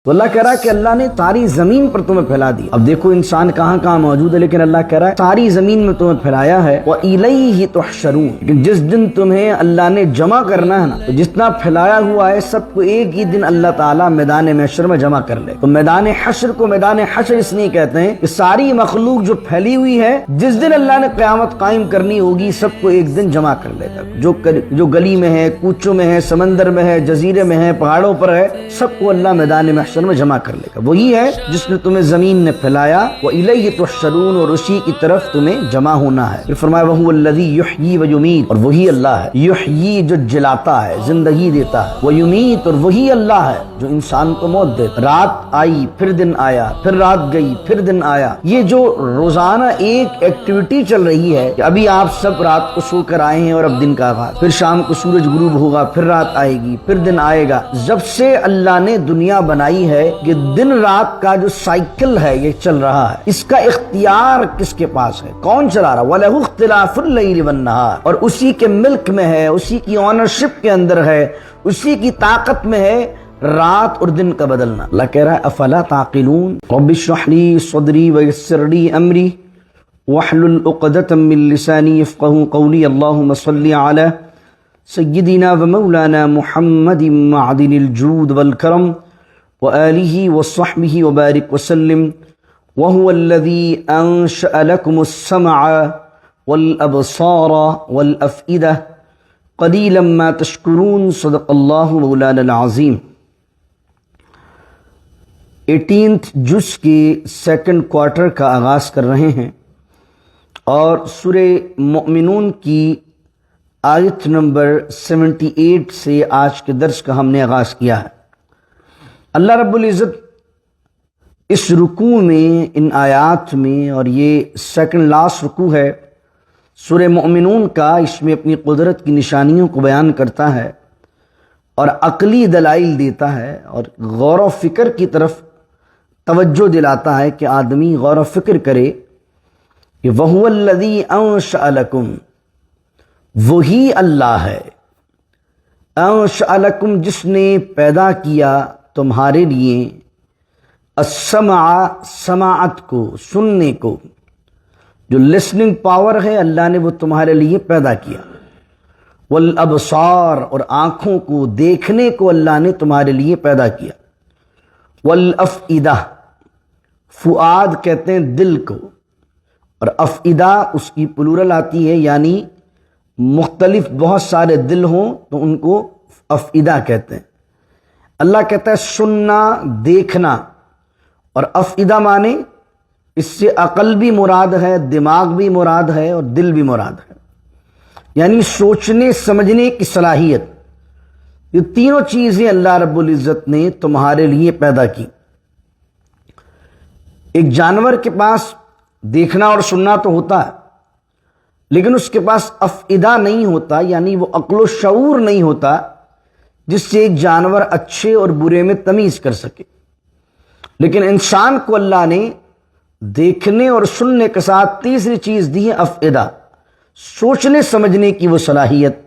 تو اللہ کہہ رہا ہے کہ اللہ نے ساری زمین پر تمہیں پھیلا دیا. اب دیکھو انسان کہاں کہاں موجود ہے، لیکن اللہ کہہ رہا ہے ساری زمین میں تمہیں پھیلایا ہے. وَإِلَيْهِ تُحْشَرُونَ، لیکن جس دن تمہیں اللہ نے جمع کرنا ہے نا، تو جتنا پھیلایا ہوا ہے سب کو ایک ہی دن اللہ تعالیٰ میدان محشر میں جمع کر لے. تو میدان حشر کو میدان حشر اس لیے کہتے ہیں کہ ساری مخلوق جو پھیلی ہوئی ہے، جس دن اللہ نے قیامت قائم کرنی ہوگی سب کو ایک دن جمع کر لے گا. جو گلی میں ہے، کوچوں میں ہے، سمندر میں ہے، جزیرے میں ہے، پہاڑوں پر ہے، سب کو اللہ میدان محشر میں جمع کر لے گا. وہی ہے جس نے تمہیں زمین نے پھیلایا. وَإِلَيْهِ تُحْشَرُونَ، اور اسی کی طرف تمہیں جمع ہونا ہے. پھر فرمایا وَهُوَ الَّذِي يُحْيِي وَيُمِيتُ، اور وہی اللہ ہے یحیی جو جلاتا ہے، زندگی دیتا ہے. وَيُمِيتُ، اور وہی اللہ ہے جو انسان کو موت دیتا. رات آئی پھر دن آیا، پھر رات گئی پھر دن آیا. یہ جو روزانہ ایک ایکٹیویٹی چل رہی ہے کہ ابھی آپ سب رات کو سو کر آئے ہیں اور اب دن کا آغاز، پھر شام کو سورج غروب ہوگا، پھر رات آئے گی، پھر دن آئے گا. جب سے اللہ نے دنیا بنائی ہے کہ دن رات کا جو سائیکل ہے یہ چل رہا ہے. اس کا اختیار کس کے پاس ہے؟ کون چلا رہا؟ وَلَهُ اخْتِلَافُ اللَّيْلِ وَالنَّهَارِ، اور اسی کے ملک میں ہے، اسی کی آنرشپ کے اندر ہے، اسی کی طاقت میں ہے رات اور دن کا بدلنا. اللہ کہہ رہا ہے افلا تعقلون. رب اشرح لي صدري ويسر لي امري واحلل عقدة من لساني يفقهوا قولي. اللهم صل على سيدنا ومولانا محمد معدن الجود والكرم وآله وصحبه وبارك وسلم. وهو الذي أنشأ لكم السمع والأبصار والأفئدة قليلا ما تشكرون. صدق الله مولانا العظيم. 18th جز کے سیکنڈ کوارٹر کا آغاز کر رہے ہیں اور سورہ مؤمنون کی آیت نمبر 78 سے آج کے درس کا ہم نے آغاز کیا ہے. اللہ رب العزت اس رکوع میں، ان آیات میں، اور یہ سیکنڈ لاسٹ رکوع ہے سورہ مؤمنون کا، اس میں اپنی قدرت کی نشانیوں کو بیان کرتا ہے اور عقلی دلائل دیتا ہے اور غور و فکر کی طرف توجہ دلاتا ہے کہ آدمی غور و فکر کرے کہ وَهُوَ الَّذِي أَنشَأَ لَكُمْ، وہی اللہ ہے، أَنشَأَ لَكُمْ جس نے پیدا کیا تمہارے لیے، السمع سماعت کو، سننے کو، جو لسننگ پاور ہے اللہ نے وہ تمہارے لیے پیدا کیا. والابصار، اور آنکھوں کو، دیکھنے کو اللہ نے تمہارے لیے پیدا کیا. والافئدہ، فؤاد کہتے ہیں دل کو، اور افئدہ اس کی پلورل آتی ہے، یعنی مختلف بہت سارے دل ہوں تو ان کو افئدہ کہتے ہیں. اللہ کہتا ہے سننا، دیکھنا، اور افئدہ مانے اس سے عقل بھی مراد ہے، دماغ بھی مراد ہے، اور دل بھی مراد ہے، یعنی سوچنے سمجھنے کی صلاحیت. یہ تینوں چیزیں اللہ رب العزت نے تمہارے لیے پیدا کی. ایک جانور کے پاس دیکھنا اور سننا تو ہوتا ہے، لیکن اس کے پاس افئدہ نہیں ہوتا، یعنی وہ عقل و شعور نہیں ہوتا جس سے ایک جانور اچھے اور برے میں تمیز کر سکے. لیکن انسان کو اللہ نے دیکھنے اور سننے کے ساتھ تیسری چیز دی ہے افئدہ، سوچنے سمجھنے کی وہ صلاحیت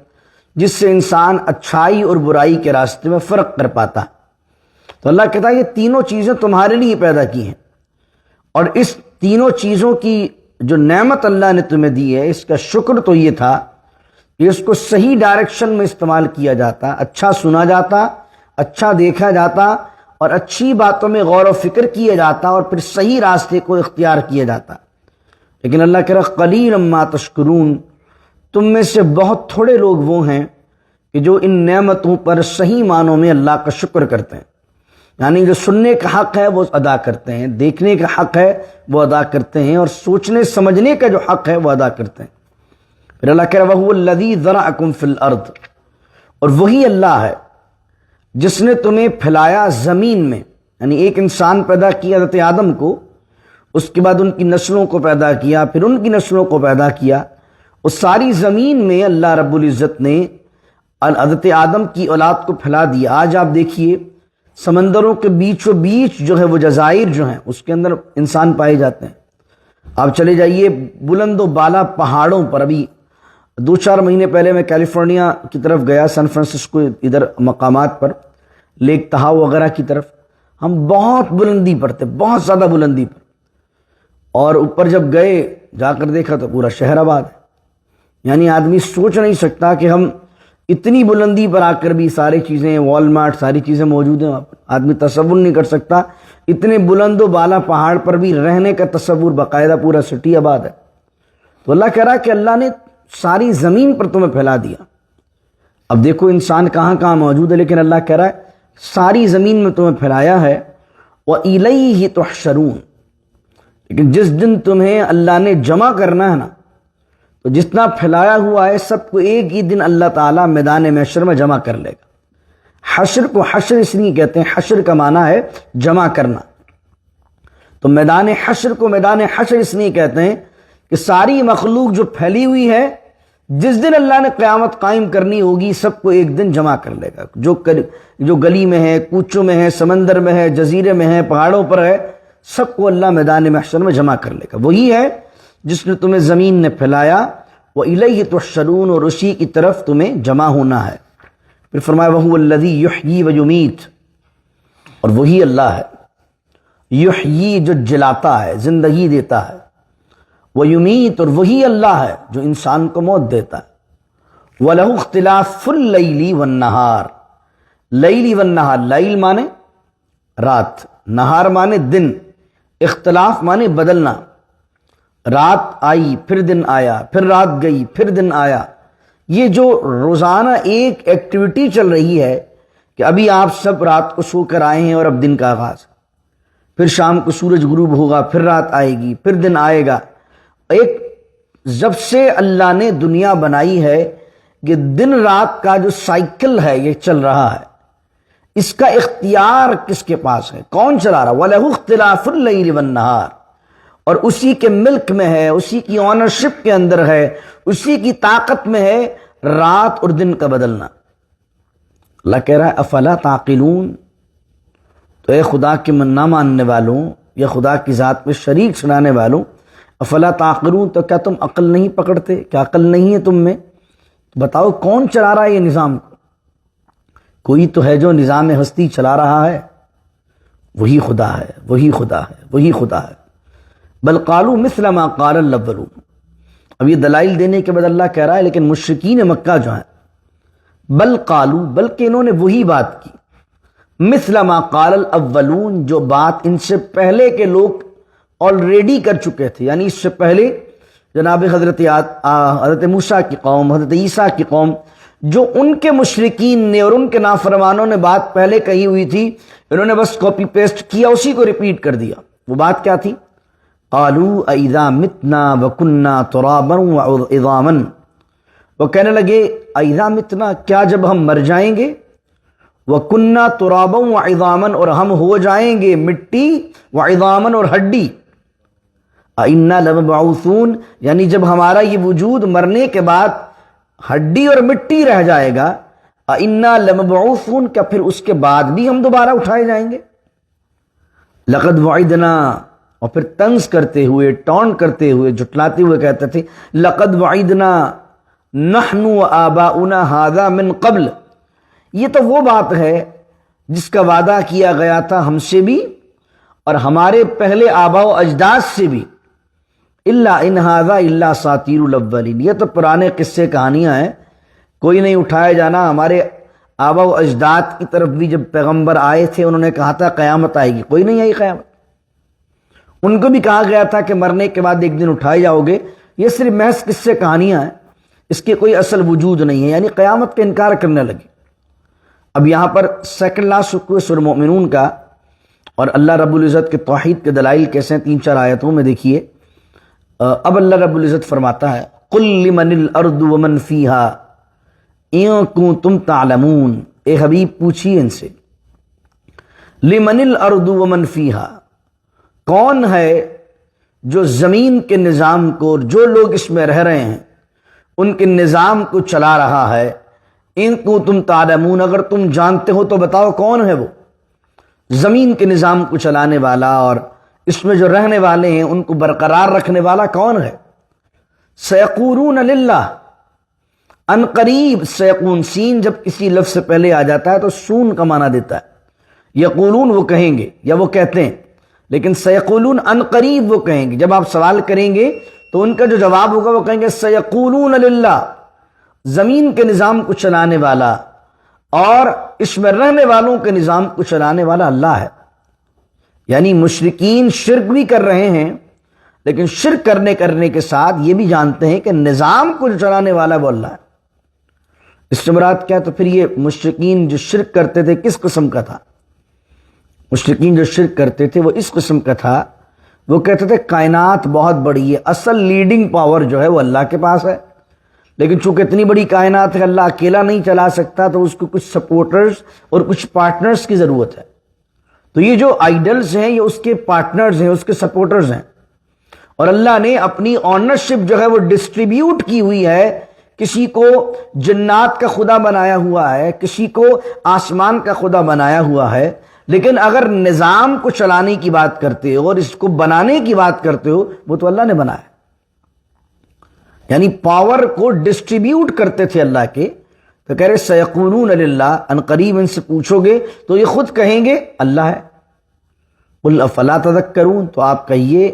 جس سے انسان اچھائی اور برائی کے راستے میں فرق کر پاتا. تو اللہ کہتا ہے یہ تینوں چیزیں تمہارے لیے پیدا کی ہیں، اور اس تینوں چیزوں کی جو نعمت اللہ نے تمہیں دی ہے اس کا شکر تو یہ تھا کہ اس کو صحیح ڈائریکشن میں استعمال کیا جاتا، اچھا سنا جاتا، اچھا دیکھا جاتا، اور اچھی باتوں میں غور و فکر کیا جاتا، اور پھر صحیح راستے کو اختیار کیا جاتا. لیکن اللہ کہہ رہا قلیلا ما تشکرون، تم میں سے بہت تھوڑے لوگ وہ ہیں کہ جو ان نعمتوں پر صحیح معنوں میں اللہ کا شکر کرتے ہیں. یعنی جو سننے کا حق ہے وہ ادا کرتے ہیں، دیکھنے کا حق ہے وہ ادا کرتے ہیں، اور سوچنے سمجھنے کا جو حق ہے وہ ادا کرتے ہیں. پھر اللہ کہہ رہا وَهُوَ الَّذِي ذَرَأَكُمْ فِي الْأَرْضِ، اور وہی اللہ ہے جس نے تمہیں پھیلایا زمین میں. یعنی ایک انسان پیدا کیا حضرت آدم کو، اس کے بعد ان کی نسلوں کو پیدا کیا، پھر ان کی نسلوں کو پیدا کیا. اس ساری زمین میں اللہ رب العزت نے حضرت آدم کی اولاد کو پھیلا دیا. آج آپ دیکھیے سمندروں کے بیچوں بیچ جو ہے وہ جزائر جو ہیں اس کے اندر انسان پائے جاتے ہیں. آپ چلے جائیے بلند و بالا پہاڑوں پر. ابھی 2-4 مہینے پہلے میں کیلیفورنیا کی طرف گیا، سان فرانسسکو ادھر مقامات پر، لیک تہاؤ وغیرہ کی طرف. ہم بہت بلندی پر تھے، بہت زیادہ بلندی پر، اور اوپر جب گئے جا کر دیکھا تو پورا شہر آباد ہے۔ یعنی آدمی سوچ نہیں سکتا کہ ہم اتنی بلندی پر آ کر بھی ساری چیزیں، والمارٹ، ساری چیزیں موجود ہیں وہاں پر۔ آدمی تصور نہیں کر سکتا اتنے بلند و بالا پہاڑ پر بھی رہنے کا تصور، باقاعدہ پورا سٹی آباد ہے۔ تو اللہ کہہ رہا ہے کہ اللہ نے ساری زمین پر تمہیں پھیلا دیا۔ اب دیکھو انسان کہاں کہاں موجود ہے، لیکن اللہ کہہ رہا ہے ساری زمین میں تمہیں پھیلایا ہے، وَإِلَيْهِ تُحْشَرُونَ۔ لیکن جس دن تمہیں اللہ نے جمع کرنا ہے نا، تو جتنا پھیلایا ہوا ہے سب کو ایک ہی دن اللہ تعالیٰ میدان محشر میں جمع کر لے گا۔ حشر کو حشر اس لیے کہتے ہیں، حشر کا معنی ہے جمع کرنا۔ تو میدان حشر کو میدان حشر اس لیے کہتے ہیں کہ ساری مخلوق جو پھیلی ہوئی ہے، جس دن اللہ نے قیامت قائم کرنی ہوگی سب کو ایک دن جمع کر لے گا۔ جو گلی میں ہے، کوچوں میں ہے، سمندر میں ہے، جزیرے میں ہے، پہاڑوں پر ہے، سب کو اللہ میدان محشر میں جمع کر لے گا۔ وہی ہے جس نے تمہیں زمین نے پھیلایا، وَإِلَيْهِ تُحْشَرُونَ، اور اسی کی طرف تمہیں جمع ہونا ہے۔ پھر فرمایا وَهُوَ الَّذِي يُحْيِي وَيُمِيتُ، اور وہی اللہ ہے یحیی، جو جلاتا ہے، زندگی دیتا ہے، وَيُمِيتُ، اور وہی اللہ ہے جو انسان کو موت دیتا ہے۔ وَلَهُ اخْتِلَافُ اللَّيْلِ وَالنَّهَارِ، لیل والنہار، لیل مانے رات، نہار مانے دن، اختلاف مانے بدلنا، رات آئی پھر دن آیا، پھر رات گئی پھر دن آیا۔ یہ جو روزانہ ایک ایکٹیویٹی چل رہی ہے کہ ابھی آپ سب رات کو سو کر آئے ہیں اور اب دن کا آغاز، پھر شام کو سورج غروب ہوگا، پھر رات آئے گی، پھر دن آئے گا۔ ایک جب سے اللہ نے دنیا بنائی ہے کہ دن رات کا جو سائیکل ہے یہ چل رہا ہے، اس کا اختیار کس کے پاس ہے؟ کون چلا رہا؟ وَلَهُ اخْتِلَافُ اللَّيْلِ وَالنَّهَارِ، اور اسی کے ملک میں ہے، اسی کی آنرشپ کے اندر ہے، اسی کی طاقت میں ہے رات اور دن کا بدلنا۔ اللہ کہہ رہا ہے افلا تعقلون، تو اے خدا کے نہ ماننے والوں یا خدا کی ذات میں شریک سنانے والوں، افلا تعقلون، تو کیا تم عقل نہیں پکڑتے؟ کیا عقل نہیں ہے تم میں؟ بتاؤ کون چلا رہا ہے یہ نظام؟ کوئی تو ہے جو نظام ہستی چلا رہا ہے، وہی خدا ہے، وہی خدا ہے، وہی خدا ہے۔ بل قالوا مثل ما قال الاولون، اب یہ دلائل دینے کے بعد اللہ کہہ رہا ہے لیکن مشرکین مکہ جو ہیں، بل قالوا، بلکہ انہوں نے وہی بات کی، مثل ما قال الاولون، جو بات ان سے پہلے کے لوگ آلریڈی کر چکے تھے، یعنی اس سے پہلے جناب حضرت موسیٰ کی قوم، حضرت عیسیٰ کی قوم، جو ان کے مشرکین نے اور ان کے نافرمانوں نے بات پہلے کہی ہوئی تھی، انہوں نے بس کاپی پیسٹ کیا، اسی کو ریپیٹ کر دیا۔ وہ بات کیا تھی؟ قالوا اذا متنا وكنا ترابا وعظاما، وہ کہنے لگے اذا متنا، کیا جب ہم مر جائیں گے، وكنا ترابا وعظاما، اور ہم ہو جائیں گے مٹی، وعظاما، اور ہڈی، انا لمبعوثون، یعنی جب ہمارا یہ وجود مرنے کے بعد ہڈی اور مٹی رہ جائے گا، انا لمبعوثون، کیا پھر اس کے بعد بھی ہم دوبارہ اٹھائے جائیں گے؟ لقد وعدنا، اور پھر طنز کرتے ہوئے، ٹونٹ کرتے ہوئے، جھٹلاتے ہوئے کہتے تھے لقد وعدنا نحن وآباؤنا هذا من قبل، یہ تو وہ بات ہے جس کا وعدہ کیا گیا تھا ہم سے بھی اور ہمارے پہلے آباء و اجداد سے بھی، الا ان هذا الا اساطیر الاولین، یہ تو پرانے قصے کہانیاں ہیں، کوئی نہیں اٹھایا جانا۔ ہمارے آباء و اجداد کی طرف بھی جب پیغمبر آئے تھے انہوں نے کہا تھا قیامت آئے گی، کوئی نہیں آئی قیامت۔ ان کو بھی کہا گیا تھا کہ مرنے کے بعد ایک دن اٹھائے جاؤ گے، یہ صرف محض قصے کہانیاں ہیں، اس کے کوئی اصل وجود نہیں ہے، یعنی قیامت کا انکار کرنے لگے۔ اب یہاں پر سیکنڈ لاسٹ رکوع سورہ المؤمنون کا، اور اللہ رب العزت کے توحید کے دلائل کیسے ہیں 3-4 آیتوں میں دیکھیے۔ اب اللہ رب العزت فرماتا ہے قل لمن الارض ومن فیہا ان کنتم تعلمون، اے حبیب پوچھیے ان سے، لمن الارض ومن فیہا، کون ہے جو زمین کے نظام کو، جو لوگ اس میں رہ رہے ہیں ان کے نظام کو چلا رہا ہے، ان کو تم تعلمون، اگر تم جانتے ہو تو بتاؤ کون ہے وہ زمین کے نظام کو چلانے والا اور اس میں جو رہنے والے ہیں ان کو برقرار رکھنے والا کون ہے؟ سیقولون للہ، ان قریب، سیقون، سین جب کسی لفظ سے پہلے آ جاتا ہے تو سون کا معنی دیتا ہے، یقولون وہ کہیں گے یا وہ کہتے ہیں، لیکن سیقولون ان قریب وہ کہیں گے. جب آپ سوال کریں گے تو ان کا جو جواب ہوگا وہ کہیں گے سیقولون للہ، زمین کے نظام کو چلانے والا اور اس میں رہنے والوں کے نظام کو چلانے والا اللہ ہے. یعنی مشرکین شرک بھی کر رہے ہیں، لیکن شرک کرنے کے ساتھ یہ بھی جانتے ہیں کہ نظام کو جو چلانے والا وہ اللہ ہے. اس سے مراد کیا؟ تو پھر یہ مشرکین جو شرک کرتے تھے کس قسم کا تھا؟ مشرکین جو شرک کرتے تھے وہ اس قسم کا تھا، وہ کہتے تھے کائنات بہت بڑی ہے، اصل لیڈنگ پاور جو ہے وہ اللہ کے پاس ہے، لیکن چونکہ اتنی بڑی کائنات ہے اللہ اکیلا نہیں چلا سکتا، تو اس کو کچھ سپورٹرز اور کچھ پارٹنرز کی ضرورت ہے. تو یہ جو آئیڈلز ہیں یہ اس کے پارٹنرز ہیں، اس کے سپورٹرز ہیں، اور اللہ نے اپنی آنرشپ جو ہے وہ ڈسٹریبیوٹ کی ہوئی ہے. کسی کو جنات کا خدا بنایا ہوا ہے، کسی کو آسمان کا خدا بنایا ہوا ہے، لیکن اگر نظام کو چلانے کی بات کرتے ہو اور اس کو بنانے کی بات کرتے ہو وہ تو اللہ نے بنایا. یعنی پاور کو ڈسٹریبیوٹ کرتے تھے اللہ کے. تو کہہ رہے سیقولون للہ، ان قریب ان سے پوچھو گے تو یہ خود کہیں گے اللہ ہے. قل افلا تذکرون، تو آپ کہیے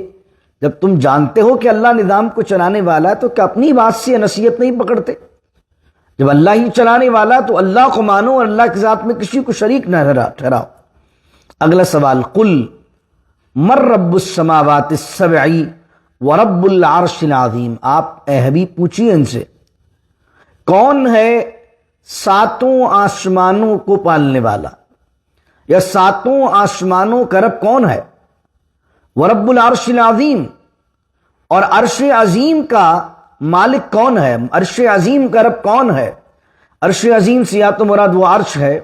جب تم جانتے ہو کہ اللہ نظام کو چلانے والا ہے تو کیا اپنی بات سے نصیحت نہیں پکڑتے؟ جب اللہ ہی چلانے والا تو اللہ کو مانو اور اللہ کے ذات میں کسی کو شریک نہ ٹھہراؤ. اگلا سوال، قل من رب السماوات السبع ورب العرش العظیم. آپ اے حبیب پوچھیے ان سے کون ہے ساتوں آسمانوں کو پالنے والا، یا ساتوں آسمانوں کا رب کون ہے؟ ورب العرش العظیم، اور عرش عظیم کا مالک کون ہے؟ عرش عظیم کا رب کون ہے؟ عرش عظیم سے یا تو مراد وہ عرش ہے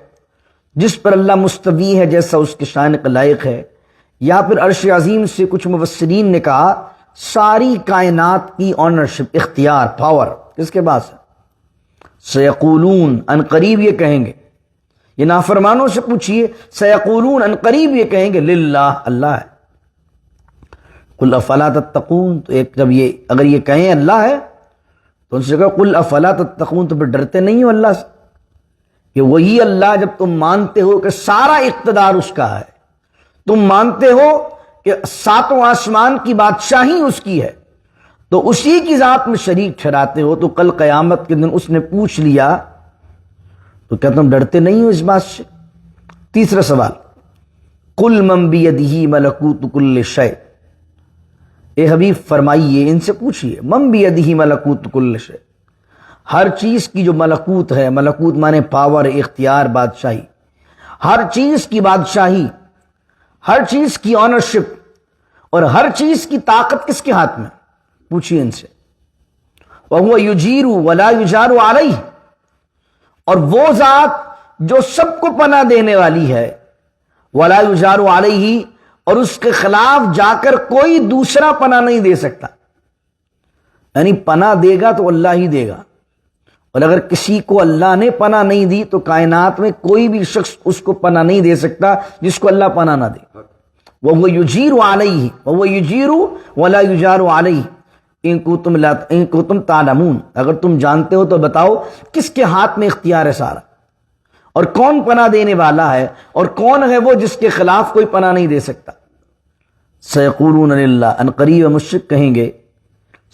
جس پر اللہ مستوی ہے جیسا اس کے شان کا لائق ہے، یا پھر عرش عظیم سے کچھ مفسرین نے کہا ساری کائنات کی آنرشپ، اختیار، پاور کس کے پاس ہے؟ سیقولون، ان قریب یہ کہیں گے. یہ نافرمانوں سے پوچھئے، سیقولون، ان قریب یہ کہیں گے للہ، اللہ ہے. قل افلا تتقون، تو ایک جب یہ اگر یہ کہیں اللہ ہے تو ان سے کہا قل افلا تتقون، تو پھر ڈرتے نہیں ہو اللہ سے کہ وہی اللہ جب تم مانتے ہو کہ سارا اقتدار اس کا ہے، تم مانتے ہو کہ ساتوں آسمان کی بادشاہی اس کی ہے، تو اسی کی ذات میں شریک ٹھہراتے ہو، تو کل قیامت کے دن اس نے پوچھ لیا تو کیا تم ڈرتے نہیں ہو اس بات سے؟ تیسرا سوال، قل من بیدہ ملکوت کل شیء. اے حبیب فرمائیے ان سے پوچھئے من بیدہ ملکوت کل شیء، ہر چیز کی جو ملکوت ہے، ملکوت مانے پاور، اختیار، بادشاہی، ہر چیز کی بادشاہی، ہر چیز کی آنرشپ اور ہر چیز کی طاقت کس کے ہاتھ میں؟ پوچھئے ان سے. وَهُوَ يُجِيرُ وَلَا يُجَارُ عَلَيْهِ، اور وہ ذات جو سب کو پناہ دینے والی ہے، وَلَا يُجَارُ عَلَيْهِ، اور اس کے خلاف جا کر کوئی دوسرا پناہ نہیں دے سکتا. یعنی پناہ دے گا تو اللہ ہی دے گا، اور اگر کسی کو اللہ نے پناہ نہیں دی تو کائنات میں کوئی بھی شخص اس کو پناہ نہیں دے سکتا جس کو اللہ پناہ نہ دے. وَهُوَ يُجِيرُ عَلَيْهِ وَهُوَ يُجِيرُ وَلَا يُجَارُ عَلَيْهِ إِن كُنتُمْ تَعْلَمُونَ، اگر تم جانتے ہو تو بتاؤ کس کے ہاتھ میں اختیار ہے سارا، اور کون پناہ دینے والا ہے، اور کون ہے وہ جس کے خلاف کوئی پناہ نہیں دے سکتا. سیقولون للہ، ان قریب مشرک کہیں گے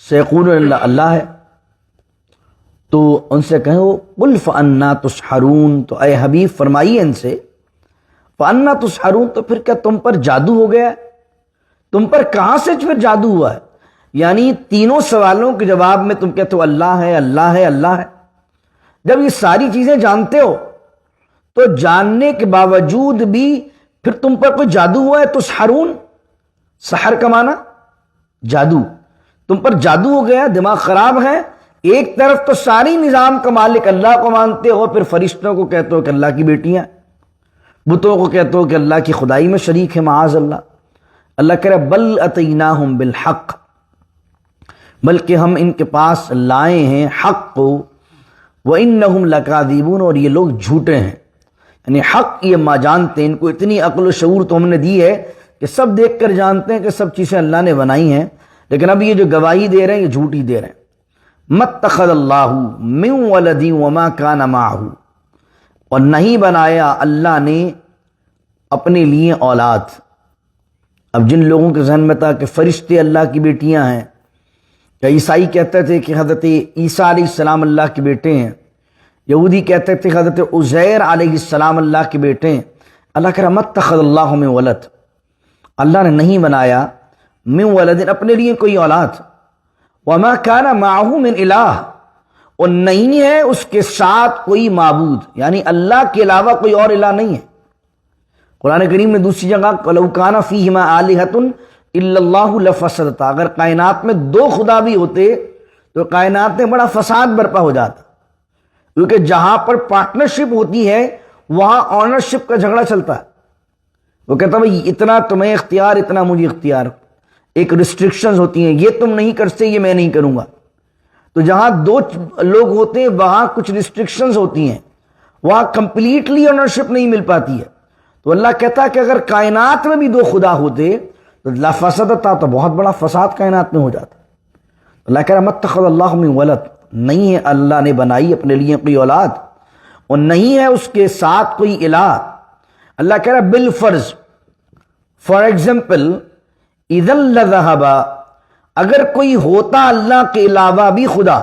سیقولون للہ، اللہ ہے. تو ان سے کہو قل فأنا تسحرون، تو اے حبیب فرمائیے ان سے فأنا تسحرون، تو پھر کیا تم پر جادو ہو گیا ہے؟ تم پر کہاں سے پھر جادو ہوا ہے؟ یعنی تینوں سوالوں کے جواب میں تم کہتے ہو اللہ ہے، اللہ ہے، اللہ ہے. جب یہ ساری چیزیں جانتے ہو تو جاننے کے باوجود بھی پھر تم پر کوئی جادو ہوا ہے. تسحرون، سحر کا معنی جادو، تم پر جادو ہو گیا، دماغ خراب ہے. ایک طرف تو ساری نظام کا مالک اللہ کو مانتے ہو، پھر فرشتوں کو کہتے ہو کہ اللہ کی بیٹیاں، بتوں کو کہتے ہو کہ اللہ کی خدائی میں شریک ہے، معاذ اللہ. اللہ کہہ رہا بل اتیناہم بالحق، بلکہ ہم ان کے پاس لائے ہیں حق کو، وانہم لکاذبون، اور یہ لوگ جھوٹے ہیں. یعنی حق یہ ما جانتے ہیں، ان کو اتنی عقل و شعور تو ہم نے دی ہے کہ سب دیکھ کر جانتے ہیں کہ سب چیزیں اللہ نے بنائی ہیں، لیکن اب یہ جو گواہی دے رہے ہیں یہ جھوٹی دے رہے ہیں. مَتَّخَذَ اللَّهُ مِن وَلَدٍ وَمَا كَانَ مَعَهُ، اور نہیں بنایا اللہ نے اپنے لیے اولاد. اب جن لوگوں کے ذہن میں تھا کہ فرشتے اللہ کی بیٹیاں ہیں، یا عیسائی کہتے تھے کہ حضرت عیسیٰ علیہ السلام اللہ کے بیٹے ہیں، یہودی کہتے تھے حضرت عزیر علیہ السلام اللہ کے بیٹے ہیں، اللہ کہہ رہا متخذ اللہ من ولد، اللہ نے نہیں بنایا من ولد اپنے لیے کوئی اولاد، وما کان معہ من الہ، اور نہیں ہے اس کے ساتھ کوئی معبود، یعنی اللہ کے علاوہ کوئی اور الہ نہیں ہے. قرآن کریم میں دوسری جگہ لو کان فیہما آلہۃ الا اللہ لفسدتا، اگر کائنات میں دو خدا بھی ہوتے تو کائنات میں بڑا فساد برپا ہو جاتا، کیونکہ جہاں پر پارٹنرشپ ہوتی ہے وہاں آنرشپ کا جھگڑا چلتا ہے. وہ کہتا بھائی اتنا تمہیں اختیار، اتنا مجھے اختیار، ایک ریسٹرکشنز ہوتی ہیں، یہ تم نہیں کر سکتے، یہ میں نہیں کروں گا. تو جہاں دو لوگ ہوتے ہیں وہاں کچھ ریسٹرکشنز ہوتی ہیں، وہاں کمپلیٹلی آنرشپ نہیں مل پاتی ہے. تو اللہ کہتا ہے کہ اگر کائنات میں بھی دو خدا ہوتے تو لفسدتا، تو بہت بڑا فساد کائنات میں ہو جاتا. اللہ کہہ رہا متخذ اللہ من ولد، نہیں ہے اللہ نے بنائی اپنے لیے کوئی اولاد، اور نہیں ہے اس کے ساتھ کوئی الہ. اللہ کہہ رہا بالفرض، فار ایگزامپل اذا لذهب، اگر کوئی ہوتا اللہ کے علاوہ بھی خدا،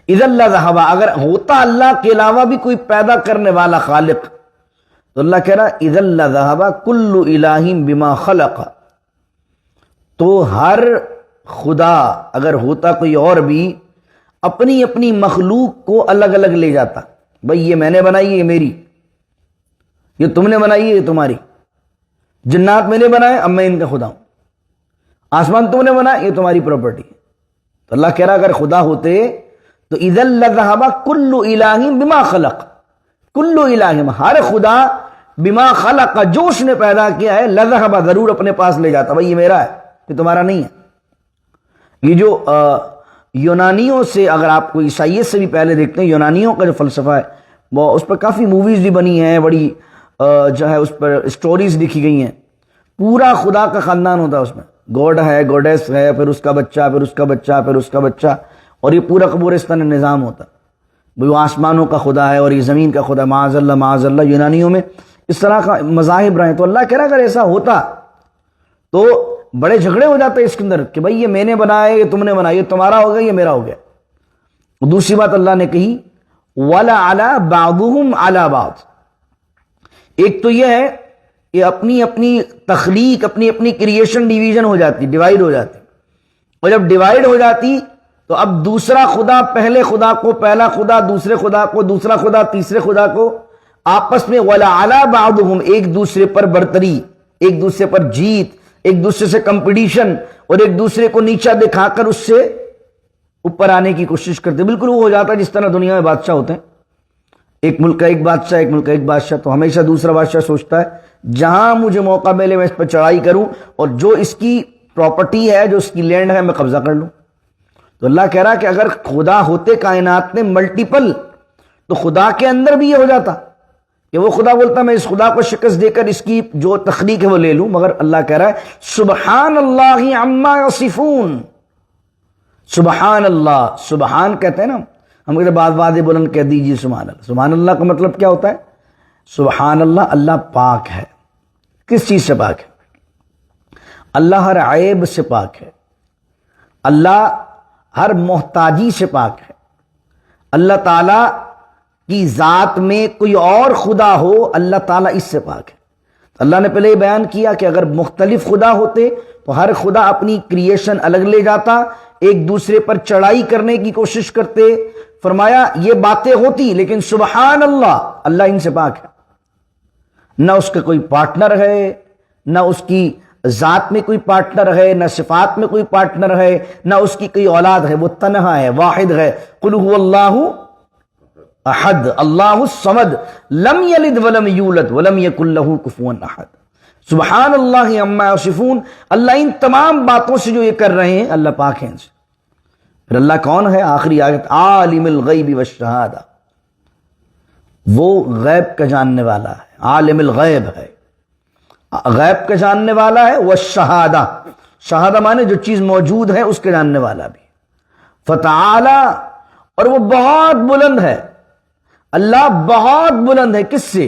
اذا لذهب اگر ہوتا اللہ کے علاوہ بھی کوئی پیدا کرنے والا خالق، تو اللہ کہہ رہا اذا لذهب كل الہ بما خلق، تو ہر خدا اگر ہوتا کوئی اور بھی اپنی اپنی مخلوق کو الگ الگ لے جاتا. بھئی یہ میں نے بنائی، یہ میری، یہ تم نے بنائی ہے، یہ تمہاری. جنات میں نے بنائے، اب میں ان کا خدا ہوں. آسمان تم نے بنایا، یہ تمہاری پراپرٹی ہے. تو اللہ کہہ رہا اگر خدا ہوتے تو اذا لذهب كل الہ بما خلق، کل الہ ہر خدا بما خلق جو اس نے پیدا کیا ہے، لذهب ضرور اپنے پاس لے جاتا. بھئی یہ میرا ہے، یہ تمہارا نہیں ہے. یہ جو یونانیوں سے، اگر آپ کو عیسائیت سے بھی پہلے دیکھتے ہیں، یونانیوں کا جو فلسفہ ہے وہ اس پر کافی موویز بھی بنی ہیں، بڑی جو ہے اس پر اسٹوریز لکھی گئی ہیں. پورا خدا کا خاندان ہوتا ہے اس میں، گوڈ ہے، گوڈیس ہے، پھر اس کا بچہ، پھر اس کا بچہ، پھر اس کا بچہ، اور یہ پورا قبرستان نظام ہوتا. وہ آسمانوں کا خدا ہے اور یہ زمین کا خدا، معاذ اللہ معاذ اللہ. یونانیوں میں اس طرح کا مذاہب رہے. تو اللہ کہہ رہا اگر ایسا ہوتا تو بڑے جھگڑے ہو جاتے اس کے اندر کہ بھئی یہ میں نے بنایا، یہ تم نے بنایا، یہ تمہارا ہو گیا، یہ میرا ہو گیا. دوسری بات اللہ نے کہی وَلَعَلَى بَعْضُهُمْ عَلَى بَعْضٍ، ایک تو یہ ہے کہ اپنی اپنی تخلیق، اپنی اپنی کریشن ڈیویژن ہو جاتی، ڈیوائیڈ ہو جاتی. اور جب ڈیوائیڈ ہو جاتی تو اب دوسرا خدا پہلے خدا کو، پہلا خدا دوسرے خدا کو، دوسرا خدا تیسرے خدا کو، آپس میں وَلَعَلَى بَعْضُهُمْ ایک دوسرے پر برتری، ایک دوسرے پر جیت، ایک دوسرے سے کمپٹیشن، اور ایک دوسرے کو نیچا دکھا کر اس سے اوپر آنے کی کوشش کرتے. بالکل وہ ہو جاتا ہے جس طرح دنیا میں بادشاہ ہوتے ہیں، ایک ملک کا ایک بادشاہ، ایک ملک کا ایک بادشاہ. تو ہمیشہ دوسرا بادشاہ سوچتا ہے جہاں مجھے موقع ملے میں اس پر چڑھائی کروں، اور جو اس کی پراپرٹی ہے، جو اس کی لینڈ ہے، میں قبضہ کر لوں. تو اللہ کہہ رہا کہ اگر خدا ہوتے کائنات میں ملٹیپل، تو خدا کے اندر بھی یہ ہو جاتا کہ وہ خدا بولتا میں اس خدا کو شکست دے کر اس کی جو تخلیق ہے وہ لے لوں. مگر اللہ کہہ رہا ہے سبحان اللہ عما یصفون. سبحان اللہ، سبحان کہتے ہیں نا ہم کہتے ہیں بعض باتیں بلند کہہ دیجیے سبحان اللہ. سبحان اللہ کا مطلب کیا ہوتا ہے؟ سبحان اللہ، اللہ پاک ہے. کس چیز سے پاک ہے؟ اللہ ہر عیب سے پاک ہے، اللہ ہر محتاجی سے پاک ہے. اللہ تعالیٰ کی ذات میں کوئی اور خدا ہو، اللہ تعالیٰ اس سے پاک ہے. اللہ نے پہلے یہ بیان کیا کہ اگر مختلف خدا ہوتے تو ہر خدا اپنی کریشن الگ لے جاتا، ایک دوسرے پر چڑھائی کرنے کی کوشش کرتے. فرمایا یہ باتیں ہوتی لیکن سبحان اللہ، اللہ ان سے پاک ہے. نہ اس کا کوئی پارٹنر ہے، نہ اس کی ذات میں کوئی پارٹنر ہے، نہ صفات میں کوئی پارٹنر ہے، نہ اس کی کوئی اولاد ہے. وہ تنہا ہے، واحد ہے. قل هو اللہ احد اللہ الصمد لم یلد ولم یولد ولم یکن له کفوا احد. سبحان اللہ عما یصفون. اللہ ان تمام باتوں سے جو یہ کر رہے ہیں اللہ پاک ہے ان سے. پھر اللہ کون ہے؟ آخری آیت عالم الغیب والشہادہ، وہ غیب کا جاننے والا ہے. عالم الغیب ہے، غیب کا جاننے والا ہے. والشہادہ، شہادہ مانے جو چیز موجود ہے اس کے جاننے والا بھی. فتعالی، اور وہ بہت بلند ہے. اللہ بہت بلند ہے. کس سے؟